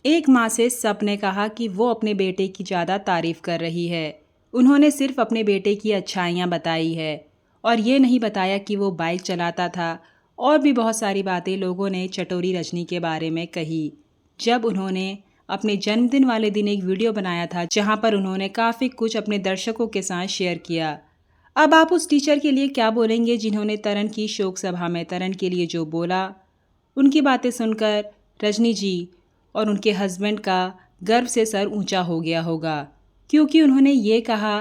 एक माँ से सब ने कहा कि वो अपने बेटे की ज़्यादा तारीफ कर रही है। उन्होंने सिर्फ अपने बेटे की अच्छाइयाँ बताई है और ये नहीं बताया कि वो बाइक चलाता था। और भी बहुत सारी बातें लोगों ने चटोरी रजनी के बारे में कही। जब उन्होंने अपने जन्मदिन वाले दिन एक वीडियो बनाया था जहाँ पर उन्होंने काफ़ी कुछ अपने दर्शकों के साथ शेयर किया। अब आप उस टीचर के लिए क्या बोलेंगे जिन्होंने तरन की शोक सभा में तरन के लिए जो बोला? उनकी बातें सुनकर रजनी जी और उनके हस्बैंड का गर्व से सर ऊंचा हो गया होगा, क्योंकि उन्होंने ये कहा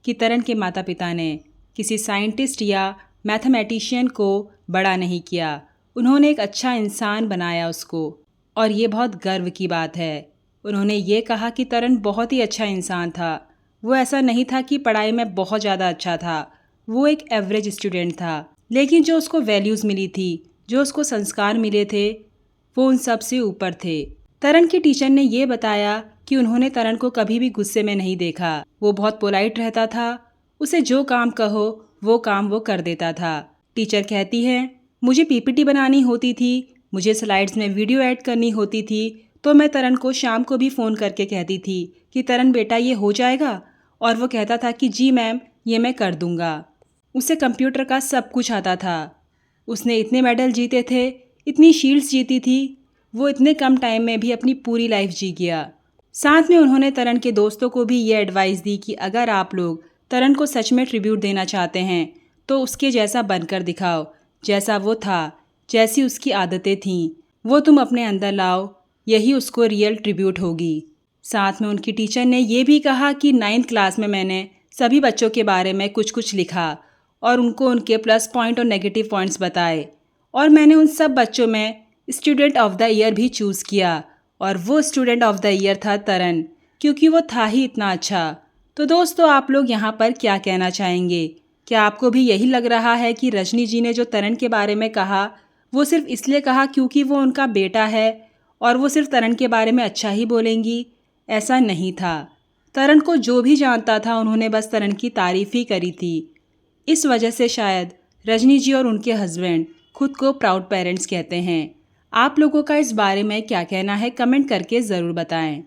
कि तरन के माता पिता ने किसी साइंटिस्ट या मैथमेटिशियन को बड़ा नहीं किया, उन्होंने एक अच्छा इंसान बनाया उसको, और ये बहुत गर्व की बात है। उन्होंने ये कहा कि तरन बहुत ही अच्छा इंसान था। वो ऐसा नहीं था कि पढ़ाई में बहुत ज़्यादा अच्छा था, वो एक एवरेज स्टूडेंट था, लेकिन जो उसको वैल्यूज़ मिली थी, जो उसको संस्कार मिले थे, वो उन सब से ऊपर थे। तरन के टीचर ने ये बताया कि उन्होंने तरन को कभी भी गुस्से में नहीं देखा। वो बहुत पोलाइट रहता था, उसे जो काम कहो वो काम वो कर देता था। टीचर कहती है, मुझे पीपीटी बनानी होती थी, मुझे स्लाइड्स में वीडियो ऐड करनी होती थी, तो मैं तरन को शाम को भी फ़ोन करके कहती थी कि तरन बेटा ये हो जाएगा, और वो कहता था कि जी मैम ये मैं कर दूंगा। उसे कंप्यूटर का सब कुछ आता था। उसने इतने मेडल जीते थे, इतनी शील्ड्स जीती थी, वो इतने कम टाइम में भी अपनी पूरी लाइफ जी गया। साथ में उन्होंने तरन के दोस्तों को भी ये एडवाइस दी कि अगर आप लोग तरन को सच में ट्रिब्यूट देना चाहते हैं तो उसके जैसा बनकर दिखाओ, जैसा वो था, जैसी उसकी आदतें थीं, वो तुम अपने अंदर लाओ, यही उसको रियल ट्रिब्यूट होगी। साथ में उनकी टीचर ने ये भी कहा कि 9th क्लास में मैंने सभी बच्चों के बारे में कुछ कुछ लिखा और उनको उनके प्लस पॉइंट और नेगेटिव पॉइंट्स बताए, और मैंने उन सब बच्चों में स्टूडेंट ऑफ द ईयर भी चूज़ किया, और वो स्टूडेंट ऑफ द ईयर था तरन, क्योंकि वो था ही इतना अच्छा। तो दोस्तों, आप लोग यहाँ पर क्या कहना चाहेंगे? क्या आपको भी यही लग रहा है कि रजनी जी ने जो तरन के बारे में कहा वो सिर्फ इसलिए कहा क्योंकि वो उनका बेटा है और वो सिर्फ तरन के बारे में अच्छा ही बोलेंगी? ऐसा नहीं था। तरन को जो भी जानता था उन्होंने बस तरन की तारीफ़ ही करी थी। इस वजह से शायद रजनी जी और उनके हस्बैंड खुद को प्राउड पेरेंट्स कहते हैं। आप लोगों का इस बारे में क्या कहना है, कमेंट करके ज़रूर बताएं।